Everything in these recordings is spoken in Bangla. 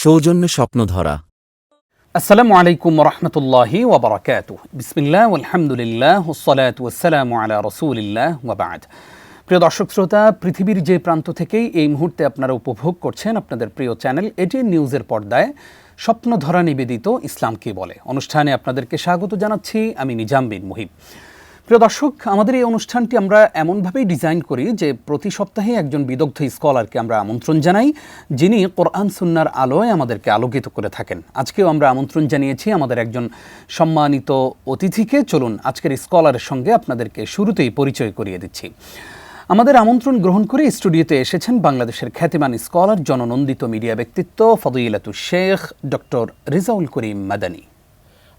সৌজন্যে স্বপ্নধরা। আসসালামু আলাইকুম রহমতুল্লাহি ওয়া বারাকাতুহু। বিসমিল্লাহ আলহামদুলিল্লাহ ওয়াসসালাতু ওয়াসসালামু আলা রাসূলিল্লাহ ওয়া বা'দ। প্রিয় দর্শক শ্রোতা, পৃথিবীর যে প্রান্ত থেকেই এই মুহূর্তে আপনারা উপভোগ করছেন আপনাদের প্রিয় চ্যানেল এটিএন নিউজের পর্দায় স্বপ্নধরা নিবেদিত ইসলাম কি বলে অনুষ্ঠানে আপনাদেরকে স্বাগত জানাচ্ছি আমি নিজাম বিন মুহিব। প্রিয় দর্শক, আমাদের এই অনুষ্ঠানটি আমরা এমনভাবেই ডিজাইন করি যে প্রতি সপ্তাহে একজন বিদগ্ধ স্কলারকে আমরা আমন্ত্রণ জানাই, যিনি কোরআন সুন্নাহর আলোয় আমাদেরকে আলোকিত করে থাকেন। আজকেও আমরা আমন্ত্রণ জানিয়েছি আমাদের একজন সম্মানিত অতিথিকে। চলুন আজকের স্কলারের সঙ্গে আপনাদেরকে শুরুতেই পরিচয় করিয়ে দিচ্ছি। আমাদের আমন্ত্রণ গ্রহণ করে স্টুডিওতে এসেছেন বাংলাদেশের খ্যাতিমান স্কলার, জননন্দিত মিডিয়া ব্যক্তিত্ব ফদিলাতুশ শেখ ডক্টর রিজাউল করিম মাদানী।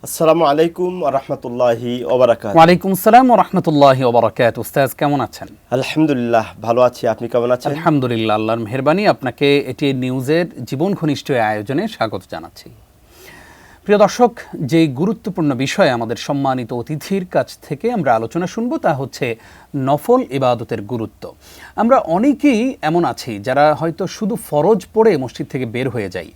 আসসালামু আলাইকুম ওয়া রাহমাতুল্লাহি ওয়া বারাকাতুহু। ওয়া আলাইকুম আসসালাম ওয়া রাহমাতুল্লাহি ওয়া বারাকাতুহু। উস্তাদ কেমন আছেন? আলহামদুলিল্লাহ ভালো আছি, আপনি কেমন আছেন? আলহামদুলিল্লাহ, আল্লাহর মেহেরবানি। আপনাকে এটিএন নিউজের জীবন ঘনিষ্ঠ আয়োজনে স্বাগত জানাচ্ছি। প্রিয় দর্শক, যে গুরুত্বপূর্ণ বিষয়ে আমাদের সম্মানিত অতিথির কাছ থেকে আমরা আলোচনা শুনব তা হচ্ছে নফল ইবাদতের গুরুত্ব। আমরা অনেকেই এমন আছি যারা হয়তো শুধু ফরজ পড়ে মসজিদ থেকে বের হয়ে যাই,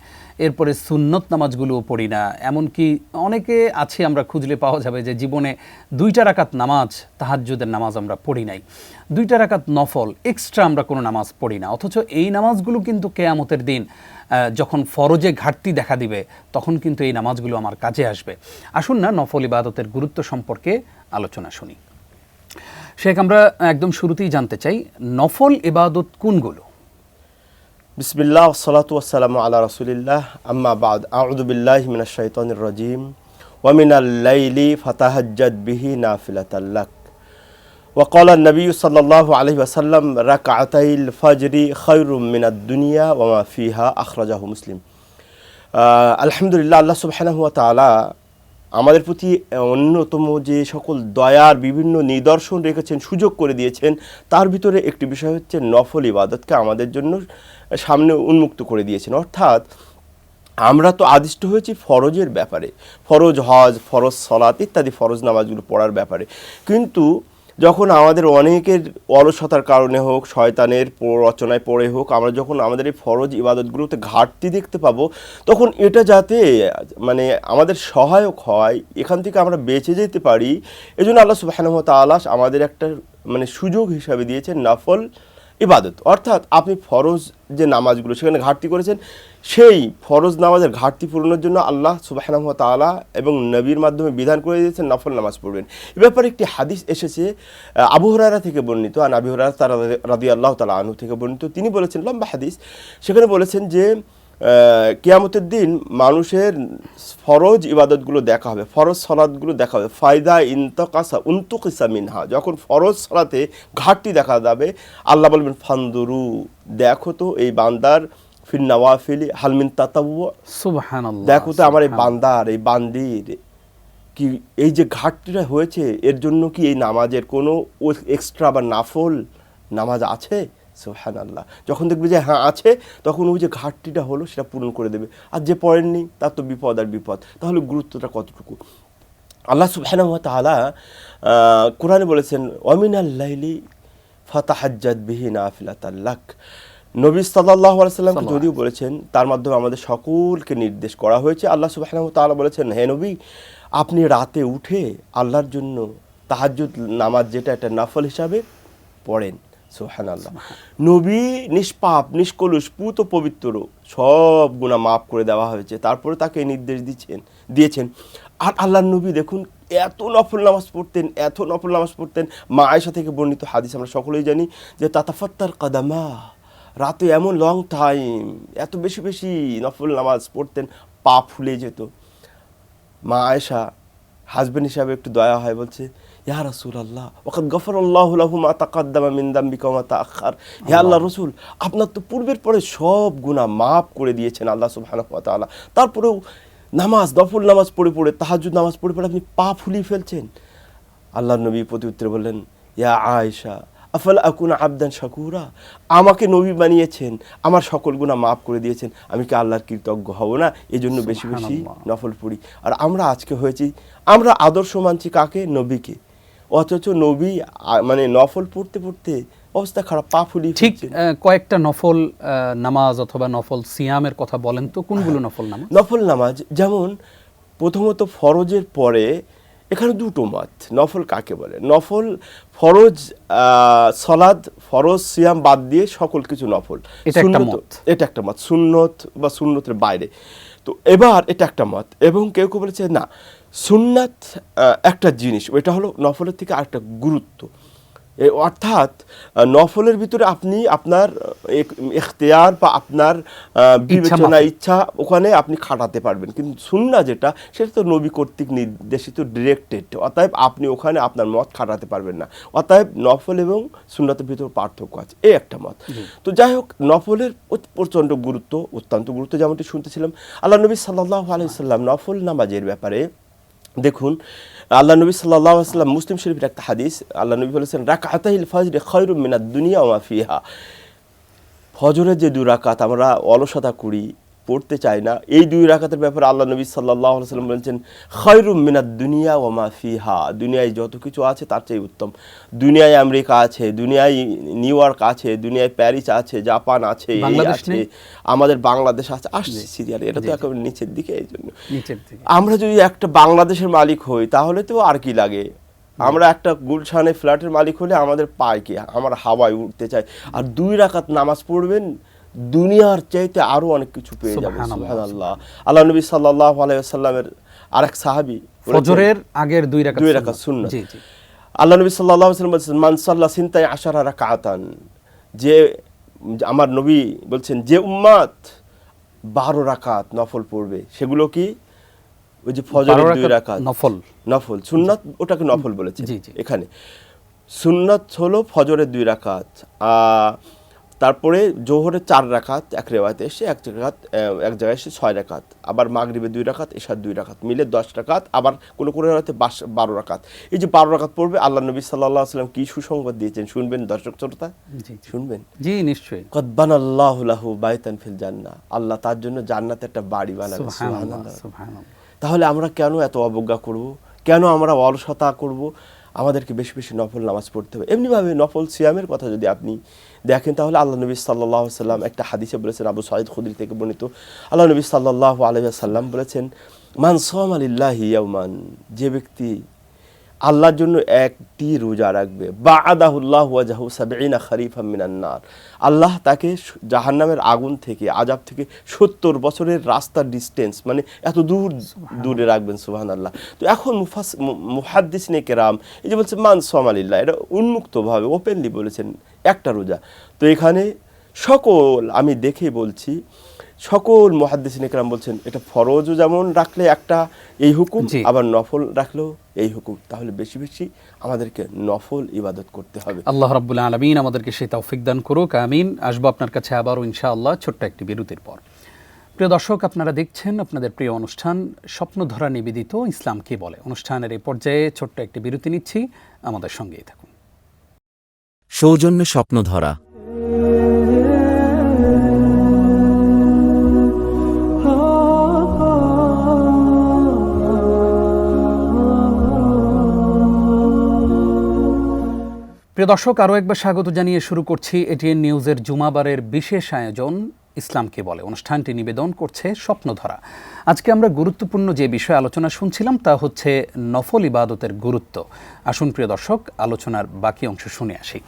এরপরে সুন্নত নামাজগুলোও পড়ি না। এমনকি অনেকে আছে, আমরা খুঁজলে পাওয়া যাবে যে জীবনে 2টা রাকাত নামাজ, তাহাজ্জুদের নামাজ আমরা পড়ি নাই, 2টা রাকাত নফল এক্সট্রা আমরা কোনো নামাজ পড়ি না। অথচ এই নামাজগুলো কিন্তু কিয়ামতের দিন যখন ফরজে ঘাটতি দেখা দিবে তখন কিন্তু এই নামাজগুলো আমার কাজে আসবে। আসুন না নফল ইবাদতের গুরুত্ব সম্পর্কে আলোচনা শুনি। শেখ, আমরা একদম শুরুতেই জানতে চাই নফল ইবাদত কোনগুলো? বিসমিল্লাহ ওয়াসসালাতু ওয়াসসালামু আলা রাসূলিল্লাহ, আম্মা বা'দ। আউযু বিল্লাহি মিনাশ শাইতানির রাজীম। ওয়া মিনাল লাইলি ফাতাহাজ্জাদ বিহি নাফিলাতাল লাক। ওয়া ক্বালা an-নবী সাল্লাল্লাহু আলাইহি ওয়াসাল্লাম রাকআতাইল ফাজরি খায়রুম মিনাদ দুনিয়া ওয়া মা ফিহা, আখরাজাহু মুসলিম। আলহামদুলিল্লাহ, আল্লাহ সুবহানাহু ওয়া তাআলা আমাদের প্রতি অন্যতম যে সকল দয়ার বিভিন্ন নিদর্শন রেখেছেন, সুযোগ করে দিয়েছেন, তার ভিতরে একটি বিষয় হচ্ছে নফল ইবাদতকে আমাদের জন্য সামনে উন্মুক্ত করে দিয়েছেন। অর্থাৎ আমরা তো আদিষ্ট হয়েছি ফরজের ব্যাপারে, ফরজ হজ, ফরজ সালাত ইত্যাদি ফরজ নামাজগুলো পড়ার ব্যাপারে। কিন্তু যখন আমাদের অনেকের অলসতার কারণে হোক, শয়তানের রচনায় পড়ে হোক, আমরা যখন আমাদের এই ফরজ ইবাদতগুলোতে ঘাটতি দেখতে পাবো, তখন এটা যাতে মানে আমাদের সহায়ক হয়, এখান থেকে আমরা বেঁচে যেতে পারি, এজন্য আল্লাহ সুবহানাহু ওয়া তাআলা আমাদের একটা সুযোগ হিসাবে দিয়েছেন নফল ইবাদত। অর্থাৎ আপনি ফরজ যে নামাজগুলো সেখানে ঘাটতি করেছেন, সেই ফরজ নামাজের ঘাটতি পূরণের জন্য আল্লাহ সুবহানাহু ওয়া তাআলা এবং নবীর মাধ্যমে বিধান করে দিয়েছেন নফল নামাজ পড়বেন। এ ব্যাপারে একটি হাদিস এসেছে আবু হুরায়রা থেকে বর্ণিত, আর আবু হুরায়রা রাদিয়াল্লাহু তাআলা আনহু থেকে বর্ণিত। তিনি বলেছেন, লম্বা হাদিস, সেখানে বলেছেন যে কিয়ামতের দিন মানুষের ফরজ ইবাদতগুলো দেখা হবে, ফরজ সালাতগুলো দেখা হবে। ফায়দা উনতুকিসা মিনহা, যখন ফরজ সালাতে ঘাটতি দেখা যাবে, আল্লাহ বলবেন ফানদুরু, দেখো তো এই বান্দার ফিন নওয়াফিলি হাল মিন তাতাওয়ু, সুবহানাল্লাহ, দেখো তো আমার এই বান্দার, এই বান্দির কি এই যে ঘাটতিটা হয়েছে, এর জন্য কি এই নামাজের কোনো এক্সট্রা বা নাফল নামাজ আছে? সুবহানাল্লাহ। যখন দেখবে যে হ্যাঁ আছে, তখন ওই যে ঘাটতিটা হলো সেটা পূরণ করে দেবে। আর যে পড়েননি তার তো বিপদ আর বিপদ। তাহলে গুরুত্বটা কতটুকু? আল্লাহ সুবহানাহু ওয়া তাআলা কোরআনে বলেছেন, ওয়া মিনাল লাইলি ফাতাহাজ্জাদ বিহি নাফিলাতাল লাক। নবী সাল্লাল্লাহু আলাইহি ওয়াসাল্লামকে যদিও বলেছেন, তার মাধ্যমে আমাদের সকলকে নির্দেশ করা হয়েছে। আল্লাহ সুবহানাহু ওয়া তাআলা বলেছেন, হে নবী, আপনি রাতে উঠে আল্লাহর জন্য তাহাজ্জুদ নামাজ, যেটা একটা নফল হিসাবে পড়েন। সুবহানাল্লাহ। নবী নিষ্পাপ, নিষ্কলুষ, পুত পবিত্র, সব গুনাহ মাফ করে দেওয়া হয়েছে, তারপরে তাকে নির্দেশ দিয়েছেন। আর আল্লাহর নবী দেখুন এত নফল নামাজ পড়তেন, এত নফল নামাজ পড়তেন। মা আয়েশা থেকে বর্ণিত হাদিস আমরা সকলেই জানি যে তাতাফাত্তার কাদামা, রাতে এমন লং টাইম এত বেশি বেশি নফল নামাজ পড়তেন, পা ফুলে যেত। মা আয়েশা হাজবেন্ড হিসাবে একটু দয়া হয়, বলছে, ইয়া রাসূলুল্লাহ ওয়াকাদ গফারাল্লাহু লাহু মা তাকাদ্দামা মিন যামবিকা ওয়া মা তাআখার। হে আল্লাহর রাসূল, আপনার তো পূর্বের পরে সব গুনাহ মাফ করে দিয়েছেন আল্লাহ সুবহানাহু ওয়া তাআলা, তারপরেও নামাজ, নফল নামাজ পড়ে পড়ে, তাহাজ্জুদ নামাজ পড়ে পড়ে আপনি পা ফুলিয়ে ফেলছেন। আল্লাহর নবী প্রতি উত্তরে বললেন, ইয়া আয়েশা আফালা আকুনা আবদান শাকুরা, আমাকে নবী বানিয়েছেন, আমার সকল গুনাহ মাফ করে দিয়েছেন, আমি কি আল্লাহর কৃতজ্ঞ হব না? এজন্য বেশি বেশি নফল পড়ি। আর আমরা আজকে হয়েছি, আমরা আদর্শ মানছি কাকে? নবীকে। অথচ নবী নফল পড়তে পড়তে অবস্থা খারাপ, পা ফুলিয়ে ঠিক ফেলছেন। কয়েকটা নফল নামাজ অথবা নফল সিয়ামের কথা বলেন তো, কোনগুলো নফল নামাজ? নফল নামাজ যেমন প্রথমত ফরজের পরে এখানে দুটো মত, নফল কাকে বলে। নফল ফরজ সলাদ, ফরজ সিয়াম বাদ দিয়ে সকল কিছু নফল, এটা একটা মত। এটা একটা মত, সুন্নত বা সুন্নতের বাইরে। তো এবার এটা একটা মত, এবং কেউ কেউ বলেছে না, সুন্নাত একটা জিনিস, ওইটা হলো নফলের থেকে আরেকটা গুরুত্ব। অর্থাৎ নফলের ভিতরে আপনি আপনার ইখতিয়ার বা আপনার বিবেচনা, ইচ্ছা ওখানে আপনি খাটাতে পারবেন, কিন্তু সুন্নাহ যেটা, সেটা তো নবী কর্তৃক নির্দেশিত, ডিরেক্টেড, অতএব আপনি ওখানে আপনার মত খাটাতে পারবেন না। অতএব নফল এবং সুন্নাতের ভিতরে পার্থক্য আছে, এই একটা মত। তো যাই হোক, নফলের প্রচণ্ড গুরুত্ব, অত্যন্ত গুরুত্ব। যেমনটি শুনতেছিলাম আল্লাহ নবী সাল্লাল্লাহু আলাইহি ওয়াসাল্লাম নফল নামাজের ব্যাপারে, দেখুন আল্লাহ নবী সাল্লাল্লাহু আলাইহি ওয়াসাল্লাম, মুসলিম শরীফের একটা হাদিস, আল্লাহ নবী বলেছেন রাকাতাইল ফাজরি খায়রুম মিনাদ দুনিয়া ওয়া মা ফিহা। ফজরের যে 2 রাকাত আমরা অলসতা করি, পড়তে চাই না, এই 2 রাকাতের ব্যাপারে আল্লাহ নবী সাল্লাল্লাহু আলাইহি ওয়াসাল্লাম বলেছেন খায়রুম মিনাদ দুনিয়া ওয়া মা ফিহা, দুনিয়ায় যত কিছু আছে তার চেয়ে উত্তম। দুনিয়ায় আমেরিকা আছে, দুনিয়ায় নিউ ইয়র্ক আছে, দুনিয়ায় প্যারিস আছে, জাপান আছে, এই আছে, আমাদের বাংলাদেশ আছে, আসছে সিরিয়াল, এটা তো একেবারে নিচের দিকে। এই জন্য আমরা যদি একটা বাংলাদেশের মালিক হই তাহলে তো আর কি লাগে, আমরা একটা গুলশানে ফ্ল্যাটের মালিক হলে আমাদের পায় কি, আমার হাওয়ায় উঠতে চাই। আর 2 রাকাত নামাজ পড়বেন, দুনিয়ার চাইতে আরো অনেক কিছু পেয়ে যাবেন। সুবহানাল্লাহ। আল্লাহ নবী সাল্লাল্লাহু আলাইহি ওয়াসাল্লামের আরেক সাহাবী, ফজরের আগের 2 রাকাত সুন্নাত, আল্লাহ নবী সাল্লাল্লাহু আলাইহি ওয়াসাল্লাম বলেছেন মান সাল্লা সিনতাই আশারা রাকাতান, যে আমার নবী বলছেন যে উম্মত 12 রাকাত নফল পড়বে, সেগুলো কি, ওই যে ফজরের 2 রাকাত নফল, সুন্নাত ওটাকে নফল বলেছে। এখানে সুন্নাত হলো ফজরের 2 রাকাত, তারপরে জোহরের 4 রাকাত, এক রিওয়ায়াতে এসে এক জায়গায় এসে 6 রাকাত, আবার মাগরিবে 2 রাকাত, এশার 2 রাকাত, মিলে 10 রাকাত, আবার কোনো রিওয়ায়াতে 12 রাকাত। এই যে 12 রাকাত পড়বে, আল্লাহ নবী সাল্লাল্লাহু আলাইহি ওয়াসাল্লাম কি সুসংবাদ দিয়েছেন শুনবেন দর্শক শ্রোতা, শুনবেন। জি নিশ্চয়ই। কদ বানাল্লাহু লাহু বাইতান ফিল জান্নাহ, আল্লাহ তার জন্য জান্নাতে একটা বাড়ি বানাবেন। সুবহানাল্লাহ। তাহলে আমরা কেন এত অবজ্ঞা করব, কেন আমরা অলসতা করব? আমাদেরকে বেশি বেশি নফল নামাজ পড়তে হবে। এমনিভাবে নফল সিয়ামের কথা যদি আপনি দেখেন, তাহলে আল্লাহ নবী সাল্লাল্লাহু আলাইহি ওয়াসাল্লাম একটা হাদিসে বলেছেন, আবু সাঈদ খুদরি থেকে বর্ণিত, আল্লাহ নবী সাল্লাল্লাহু আলাইহি ওয়াসাল্লাম বলেছেন মান সামা লিল্লাহি ইয়াওমান, যে ব্যক্তি আল্লাহর জন্য একটি রোজা রাখবে, বাআদাহুল্লাহু ওয়াজহু 70 খরিফাম মিনান নার, আল্লাহ তাকে জাহান্নামের আগুন থেকে, আযাব থেকে 70 বছরের রাস্তার ডিসটেন্স, মানে এত দূরে রাখবেন। সুবহানাল্লাহ। তো এখন মুহাদ্দিসিনে কেরাম এই যে বলছে মান সামা লিল্লাহ, এটা উন্মুক্তভাবে ওপেনলি বলেছেন একটা রোজা। তো এখানে সকল, আমি দেখে বলছি, সকল মুহাদ্দিসিনে কেরাম বলছেন এটা ফরজও যেমন রাখলে একটা এই হুকুম, আবার নফল রাখলেও এই হুকুম। তাহলে বেশি বেশি আমাদেরকে নফল ইবাদত করতে হবে। আল্লাহ রাব্বুল আলামিন আমাদেরকে সেই তৌফিক দান করুক, আমিন। আসবো আপনার কাছে আবারও ইনশাআল্লাহ ছোট্ট একটি বিরতির পর। প্রিয় দর্শক, আপনারা দেখছেন আপনাদের প্রিয় অনুষ্ঠান স্বপ্নধরা নিবেদিত ইসলাম কি বলে। অনুষ্ঠানের এই পর্যায়ে ছোট্ট একটি বিরতি নিচ্ছি, আমাদের সঙ্গেই থাকুন। সৌজন্যে স্বপ্নধরা। প্রিয় দর্শক, আরও একবার স্বাগত জানিয়ে শুরু করছি এটিএন নিউজের জুমাবারের বিশেষ আয়োজন ইসলাম কি বলে। অনুষ্ঠানটি নিবেদন করছে স্বপ্নধরা। আজকে আমরা গুরুত্বপূর্ণ যে বিষয়ে আলোচনা শুনছিলাম তা হচ্ছে নফল ইবাদতের গুরুত্ব। আসুন প্রিয় দর্শক, আলোচনার বাকি অংশ শুনে আসি।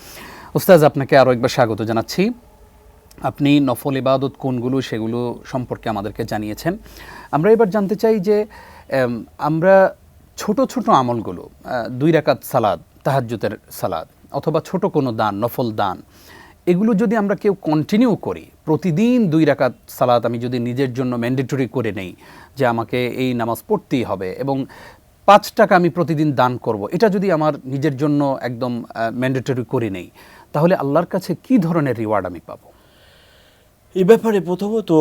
উস্তাজ, আপনাকে আরও একবার স্বাগত জানাচ্ছি। আপনি নফল ইবাদত কোনগুলো সেগুলো সম্পর্কে আমাদেরকে জানিয়েছেন। আমরা এবার জানতে চাই যে আমরা ছোট ছোট আমলগুলো, 2 রাকাত সালাত, তাহাজ্জুদের সালাত, অথবা ছোট কোনো দান, নফল দান, এগুলো যদি আমরা কেউ কন্টিনিউ করি, প্রতিদিন 2 রাকাত সালাত আমি যদি নিজের জন্য ম্যান্ডেটরি করে নেই যে আমাকে এই নামাজ পড়তেই হবে, এবং 5 টাকা আমি প্রতিদিন দান করব, এটা যদি আমার নিজের জন্য একদম ম্যান্ডেটরি করে নেই, তাহলে আল্লাহর কাছে কি ধরনের রিওয়ার্ড আমি পাবো? এই ব্যাপারে প্রথমত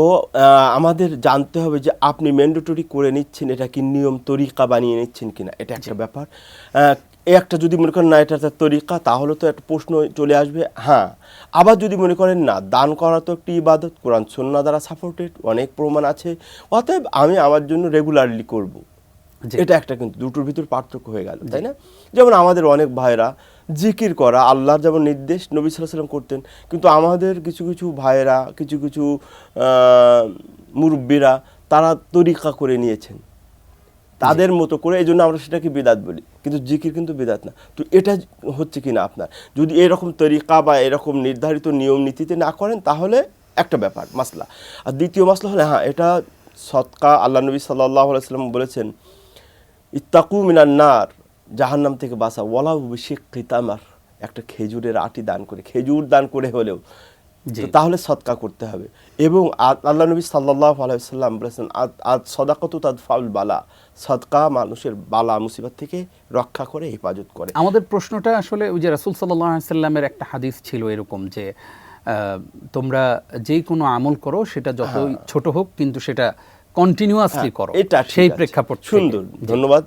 আমাদের জানতে হবে যে আপনি ম্যান্ডেটরি করে নিচ্ছেন, এটা কি নিয়ম তরিকা বানিয়ে নিচ্ছেন কিনা, এটা একটা ব্যাপার। একটা যদি মনে করেন না এটা তার তরিকা, তাহলে তো একটা প্রশ্ন চলে আসবে। হ্যাঁ, আবার যদি মনে করেন না, দান করা তো একটি ইবাদত, কোরআন সুন্নাহ দ্বারা সাপোর্টেড, অনেক প্রমাণ আছে, অতএব আমি আমার জন্য রেগুলারলি করব, এটা একটা, কিন্তু দুটোর ভিতর পার্থক্য হয়ে গেল, তাই না? যেমন আমাদের অনেক ভাইরা জিকির করা আল্লাহর যেমন নির্দেশ নবী সাল্লাল্লাহু আলাইহি ওয়াসাল্লাম করতেন, কিন্তু আমাদের কিছু কিছু ভাইয়েরা, কিছু কিছু মুরব্বীরা তারা তরিকা করে নিয়েছেন তাদের মতো করে, এই জন্য আমরা সেটাকে বিদাত বলি, কিন্তু জিকির কিন্তু বিদাত না। তো এটা হচ্ছে কি না আপনার, যদি এরকম তরিকা বা এরকম নির্ধারিত নিয়ম নীতিতে না করেন তাহলে একটা ব্যাপার মাসলা। আর দ্বিতীয় মাসলা হলে হ্যাঁ এটা সদকা, আল্লাহ নবী সাল্লাল্লাহু আলাইহি ওয়াসাল্লাম বলেছেন ইত্তাকু মিনান নার, জাহান্নাম থেকে বাঁচা, ওয়ালাউ বিশিক্কি তামার, একটা খেজুরের আটি দান করে, খেজুর দান করে হলেও, তো তাহলে সদকা করতে হবে। এবং আল্লাহ নবী সাল্লাল্লাহু আলাইহি ওয়াসাল্লাম বলেছেন আদ সাদাকাতু তাদফাউল বালা, সদকা মানুষের বালা মুসিবত থেকে রক্ষা করে, হেফাজত করে। আমাদের প্রশ্নটা আসলে ওই যে রাসূল সাল্লাল্লাহু আলাইহি সাল্লামের একটা হাদিস ছিল এরকম যে তোমরা যে কোনো আমল করো সেটা যতই ছোট হোক কিন্তু সেটা কন্টিনিউয়াসলি করো, এটা সেই প্রেক্ষাপট। সুন্দর, ধন্যবাদ।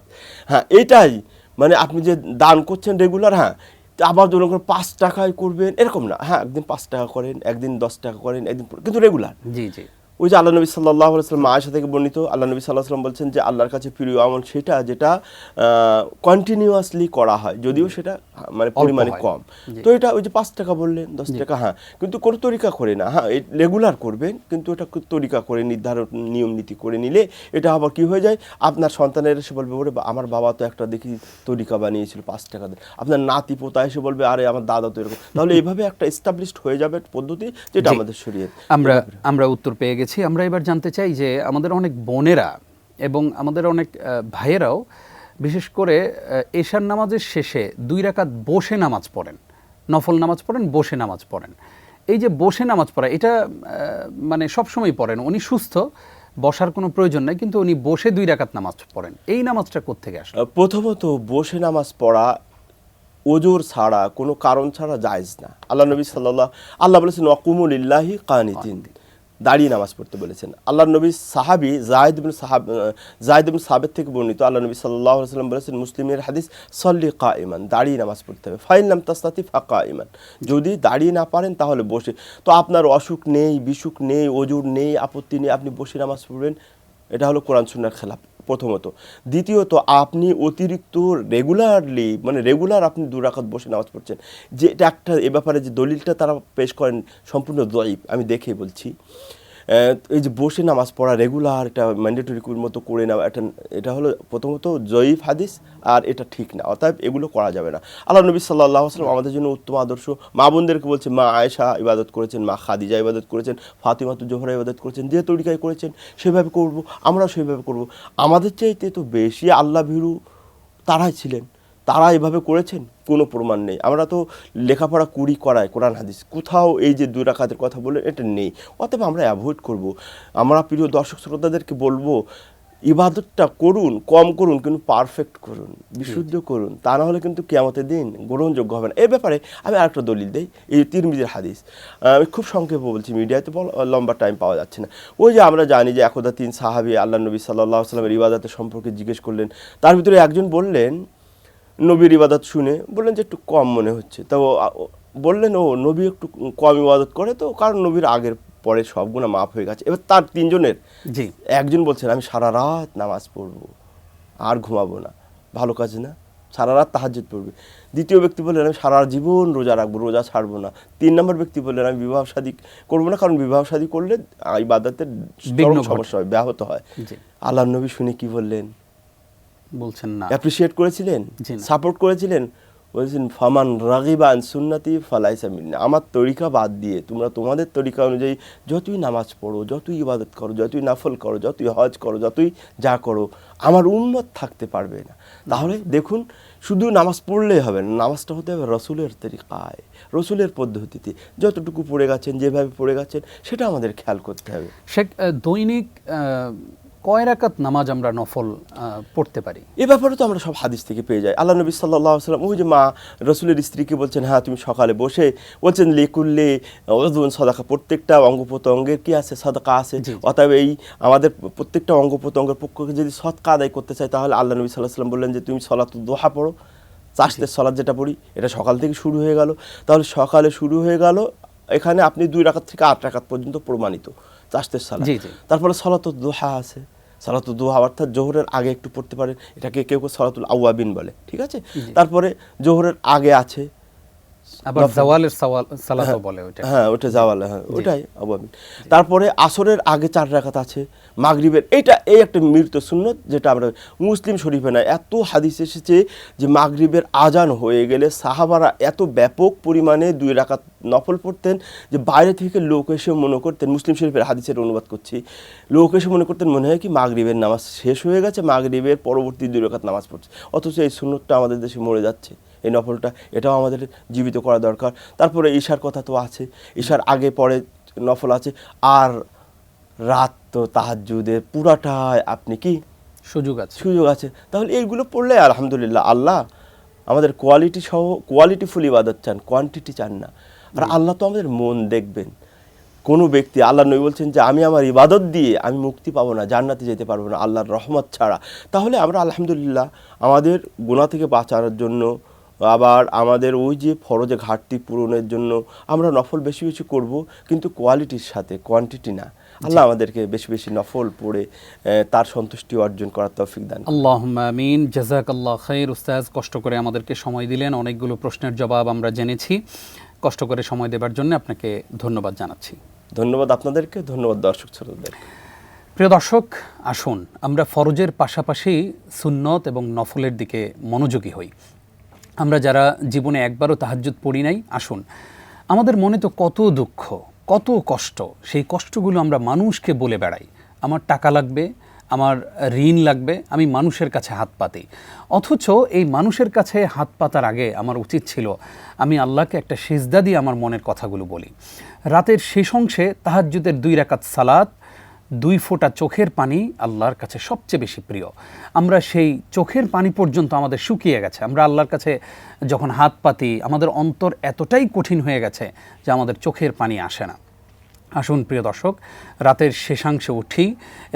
হ্যাঁ এটাই মানে আপনি যে দান করছেন রেগুলার, হ্যাঁ আবার ধরুন 5 টাকায় করবেন এরকম না, হ্যাঁ একদিন 5 টাকা করেন, একদিন 10 টাকা করেন, একদিন, কিন্তু রেগুলার। জি জি। ওই যে আল্লাহ নবী সাল্লাল্লাহু আলাইহি ওয়াসাল্লাম আয়েশা থেকে বর্ণিত, আল্লাহ নবী সাল্লাল্লাহু আলাইহি ওয়াসাল্লাম বলছেন যে আল্লাহর কাছে প্রিয় আমল সেটা যেটা কন্টিনিউয়াসলি করা হয়, যদিও সেটা মানে পরিমাণে কম। তো এটা ওই যে 5 টাকা বললেন, 10 টাকা, হ্যাঁ কিন্তু কোনো তরিকা করে না, হ্যাঁ রেগুলার করবেন, কিন্তু এটা তরিকা করে নির্ধারণ নিয়ম নীতি করে নিলে এটা আবার কি হয়ে যায়, আপনার সন্তানের এসে বলবে ওরে আমার বাবা তো একটা দেখি তরিকা বানিয়েছিল 5 টাকা দেন, আপনার নাতি পোতা এসে বলবে আরে আমার দাদা তো এরকম, তাহলে এইভাবে একটা এস্টাবলিশড হয়ে যাবে পদ্ধতি, যেটা আমাদের শরীয়ত। আমরা উত্তর পেয়ে গেছি। আমরা এবার জানতে চাই যে আমাদের অনেক বোনেরা এবং আমাদের অনেক ভাইয়েরাও বিশেষ করে এশার নামাজের শেষে 2 রাকাত বসে নামাজ পড়েন, নফল নামাজ পড়েন, বসে নামাজ পড়েন। এই যে বসে নামাজ পড়া, এটা মানে সবসময় পড়েন, উনি সুস্থ, বসার কোনো প্রয়োজন নাই, কিন্তু উনি বসে 2 রাকাত নামাজ পড়েন, এই নামাজটা কোত্থেকে আসে? প্রথমত বসে নামাজ পড়া ওজোর ছাড়া, কোনো কারণ ছাড়া জায়েজ না। আল্লাহ নবী আল্লাহ বলেছেন ওয়াকুমু লিল্লাহি কানিতিন, দাঁড়িয়ে নামাজ পড়তে বলেছেন। আল্লাহ নবী সাহাবী যায়েদ ইবনে সাবিত থেকে বর্ণিত, আল্লাহ নবী সাল্লাল্লাহু আলাইহি ওয়াসাল্লাম বলেছেন মুসলিমের হাদিস সল্লি কাইমান, দাঁড়িয়ে নামাজ পড়তে হবে, ফাইন লাম তাসতাতি ফাকাইমান, যদি দাঁড়িয়ে না পারেন তাহলে বসে। তো আপনার অসুখ নেই, বিসুখ নেই, ওজুর নেই, আপত্তি নেই, আপনি বসে নামাজ পড়বেন, এটা হলো কোরআন সুন্নাহর খেলাফ প্রথমত। দ্বিতীয়ত আপনি অতিরিক্ত রেগুলারলি মানে রেগুলার আপনি 2 রাকাত বসে নামাজ পড়ছেন, যে এটা একটা এ ব্যাপারে যে দলিলটা তারা পেশ করেন সম্পূর্ণ দয়ীফ, আমি দেখে বলছি। এই যে বসে নামাজ পড়া রেগুলার, এটা ম্যান্ডেটরি মতো করে নেওয়া, এটা হলো প্রথমত জয়ীফ হাদিস, আর এটা ঠিক না, অতএব এগুলো করা যাবে না। আল্লাহ নবী সাল্লাল্লাহু আলাইহি ওয়াসাল্লাম আমাদের জন্য উত্তম আদর্শ। মা বোনদেরকে বলছে, মা আয়েশা ইবাদত করেছেন, মা খাদিজা ইবাদত করেছেন, ফাতিমাতুজ জোহরা ইবাদত করেছেন, যে তরিকায় করেছেন সেভাবে করব, আমরাও সেভাবে করব। আমাদের চাইতে তো বেশি আল্লাহ ভীরু তারাই ছিলেন, তারা এভাবে করেছেন, কোনো প্রমাণ নেই। আমরা তো লেখাপড়া করায় কোরআন হাদিস, কোথাও এই যে 2 রাকাতের কথা বলে এটা নেই, অতএব আমরা অ্যাভয়েড করব। আমরা প্রিয় দর্শক শ্রোতাদেরকে বলবো ইবাদতটা করুন, কম করুন, কিন্তু পারফেক্ট করুন, বিশুদ্ধ করুন, তা না হলে কিন্তু কিয়ামতের দিন গ্রহণযোগ্য হবে না। এই ব্যাপারে আমি আরেকটা দলিল দেই, এই তিরমিজির হাদিস, আমি খুব সংক্ষেপে বলছি, মিডিয়াতে লম্বা টাইম পাওয়া যাচ্ছে না। ওই যে আমরা জানি যে একদা 3 সাহাবী আল্লাহ নবী সাল্লাল্লাহু আলাইহি ওয়াসাল্লামের ইবাদতের সম্পর্কে জিজ্ঞেস করলেন, তার ভিতরে একজন বললেন, নবীর ইবাদত শুনে বললেন যে একটু কম মনে হচ্ছে, তো বললেন ও নবী একটু কম ইবাদত করে, তো কারণ নবীর আগের পরে সব গুনাহ মাফ হয়ে গেছে। এবার তার 3 জনের একজন বলছেন আমি সারা রাত নামাজ পড়বো আর ঘুমাবো না, ভালো কাজ না, সারা রাত তাহাজ্জুদ পড়বে। দ্বিতীয় ব্যক্তি বললেন আমি সারা জীবন রোজা রাখবো, রোজা ছাড়বো না। 3 নম্বর ব্যক্তি বললেন আমি বিবাহ শাদী করবো না, কারণ বিবাহ শাদী করলে ইবাদতের সমস্যা হয়, ব্যাহত হয়। আল্লাহর নবী শুনে কি বললেন? বলছেন না, অ্যাপ্রিশিয়েট করেছিলেন, সাপোর্ট করেছিলেন, বলছেন ফামান রাগিবা আন সুন্নতি ফালাইসা মিন্নি, আমার তরিকা বাদ দিয়ে তোমরা তোমাদের তরিকা অনুযায়ী যতই নামাজ পড়ো, যতই ইবাদত করো, যতই নফল করো, যতই হজ করো, যতই যা করো, আমার উম্মত থাকতে পারবে না। তাহলে দেখুন, শুধু নামাজ পড়লেই হবে না, নামাজটা হতে হবে রসুলের তরিকায়, রসুলের পদ্ধতিতে, যতটুকু পড়ে গেছেন, যেভাবে পড়ে গেছেন, সেটা আমাদের খেয়াল করতে হবে। দৈনিক কয় রাকাত নামাজ আমরা নফল পড়তে পারি? এ ব্যাপারে তো আমরা সব হাদিস থেকে পেয়ে যাই। আল্লাহ নবী সাল্লাল্লাহু আলাইহি ওয়াসাল্লাম ওই যে মা রসুলের স্ত্রীকে বলছেন, হ্যাঁ তুমি সকালে বসে বলছেন লিকুল্লি ওযুন সাদাকা, প্রত্যেকটা অঙ্গ প্রত্যঙ্গের কি আছে, সাদাকা আছে। অতএব এই আমাদের প্রত্যেকটা অঙ্গ প্রত্যঙ্গের পক্ষে যদি সদকা আদায় করতে চাই, তাহলে আল্লাহ নবী সাল্লাল্লাহু আলাইহি ওয়াসাল্লাম বললেন যে তুমি সলাতুদ দুহা পড়ো, চাষতের সলাত যেটা পড়ি, এটা সকাল থেকে শুরু হয়ে গেল। তাহলে সকালে শুরু হয়ে গেল, এখানে আপনি 2 রাকাত থেকে 8 রাকাত পর্যন্ত প্রমাণিত চাষতের সালাত। তারপরে সলাতুদ দুহা আছে, সালাতুল দুহা অর্থাৎ জোহরের আগে একটু পড়তে পারেন, এটাকে কেউ কেউ সালাতুল আওয়াবিন বলে, ঠিক আছে। তারপরে জোহরের আগে আছে, আবার জাওয়ালের সালাতও বলে ওটা। হ্যাঁ ওটা জাওয়াল, হ্যাঁ ওটাই আওয়াবিন। তারপরে আসরের আগে 4 রাকাত আছে, মাগরিবের এই একটা মৃত সুন্নত, যেটা আমরা মুসলিম শরীফে না এত হাদিস এসেছে যে মাগরিবের আজান হয়ে গেলে সাহাবারা এত ব্যাপক পরিমাণে 2 রাকাত নফল পড়তেন যে বাইরে থেকে লোক এসে মনে করতেন, মুসলিম শরীফের হাদিসের অনুবাদ করছি, লোক এসে মনে করতেন মনে হয় কি মাগরিবের নামাজ শেষ হয়ে গেছে, মাগরিবের পরবর্তী 2 রাকাত নামাজ পড়ছে, অথচ এই সুন্নতটা আমাদের দেশে মরে যাচ্ছে, এই নফলটা, এটাও আমাদের জীবিত করা দরকার। তারপরে ঈশার কথা তো আছে, ঈশার আগে পরে নফল আছে, আর রাত তো তাহাজ্জুদের পুরাটাই আপনি কি সুযোগ আছে। তাহলে এইগুলো পড়লে আলহামদুলিল্লাহ, আল্লাহ আমাদের কোয়ালিটিফুল ইবাদত চান, কোয়ান্টিটি চান না। আর আল্লাহ তো আমাদের মন দেখবেন। কোনো ব্যক্তি, আল্লাহ নবী বলছেন যে আমি আমার ইবাদত দিয়ে আমি মুক্তি পাবো না, জান্নাতে যেতে পারবো না আল্লাহর রহমত ছাড়া। তাহলে আমরা আলহামদুলিল্লাহ আমাদের গুনাহ থেকে বাঁচানোর জন্য, আবার আমাদের ওই যে ফরজে ঘাটতি পূরণের জন্য আমরা নফল বেশি বেশি করব, কিন্তু কোয়ালিটির সাথে, কোয়ান্টিটি না। আল্লাহ আমাদেরকে বেশি বেশি নফল পড়ে তার সন্তুষ্টি অর্জন করার তৌফিক দান। আল্লাহুম্মা আমিন। জাযাকাল্লাহ খাইর উস্তাজ, কষ্ট করে আমাদেরকে সময় দিলেন, অনেকগুলো প্রশ্নের জবাব আমরা জেনেছি। কষ্ট করে সময় দেবার জন্য আপনাকে ধন্যবাদ জানাচ্ছি। ধন্যবাদ আপনাদেরকে, ধন্যবাদ দর্শক শ্রোতাদের। প্রিয় দর্শক, আসুন আমরা ফরজের পাশাপাশি সুন্নত এবং নফলের দিকে মনোযোগী হই। আমরা যারা জীবনে একবারও তাহাজ্জুদ পড়ি নাই, আসুন, আমাদের মনে তো কত দুঃখ, কত কষ্ট, সেই কষ্টগুলো আমরা মানুষকে বলে বেড়াই। আমার টাকা লাগবে, আমার ঋণ লাগবে, আমি মানুষের কাছে হাত পাতি। অথচ এই মানুষের কাছে হাত পাতার আগে আমার উচিত ছিল আমি আল্লাহকে একটা সিজদা দিয়ে আমার মনের কথাগুলো বলি। রাতের শেষ অংশে তাহাজ্জুদের 2 রাকাত সালাত, 2 ফোঁটা চোখের পানি আল্লাহর কাছে সবচেয়ে বেশি প্রিয়। আমরা সেই চোখের পানি পর্যন্ত আমাদের শুকিয়ে গেছে, আমরা আল্লাহর কাছে যখন হাত পাতি আমাদের অন্তর এতটাই কঠিন হয়ে গেছে যে আমাদের চোখের পানি আসে না। আসুন প্রিয় দর্শক, রাতের শেষাংশে উঠি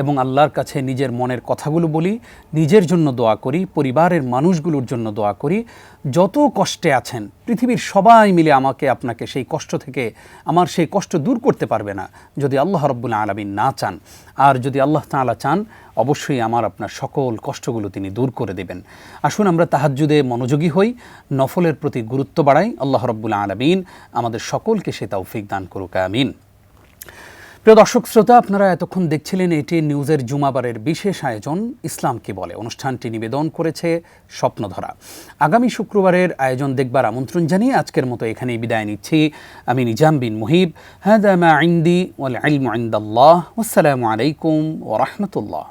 এবং আল্লাহর কাছে নিজের মনের কথাগুলো বলি, নিজের জন্য দোয়া করি, পরিবারের মানুষগুলোর জন্য দোয়া করি। যত কষ্টে আছেন, পৃথিবীর সবাই মিলে আমাকে আপনাকে সেই কষ্ট থেকে, আমার সেই কষ্ট দূর করতে পারবে না যদি আল্লাহ রাব্বুল আলামিন না চান। আর যদি আল্লাহ তাআলা চান, অবশ্যই আমার আপনার সকল কষ্টগুলো তিনি দূর করে দেবেন। আসুন আমরা তাহাজ্জুদে মনোযোগী হই, নফলের প্রতি গুরুত্ব বাড়াই। আল্লাহ রাব্বুল আলামিন আমাদের সকলকে সে তৌফিক দান করুক, আমিন। প্রিয় দর্শক শ্রোতা, আপনারা এতক্ষণ দেখছিলেন এটি নিউজের জুমাবারের বিশেষ আয়োজন ইসলাম কি বলে। অনুষ্ঠানটি নিবেদন করেছে স্বপ্নধরা। আগামী শুক্রবারের আয়োজন দেখবার আমন্ত্রণ জানিয়ে আজকের মতো এখানেই বিদায় নিচ্ছি। আমি নিজাম বিন মুহিব। হাদা মা ইনদি ওয়াল ইলমু ইনদাল্লাহ। ওয়াসসালামু আলাইকুম ওয়া রাহমাতুল্লাহ।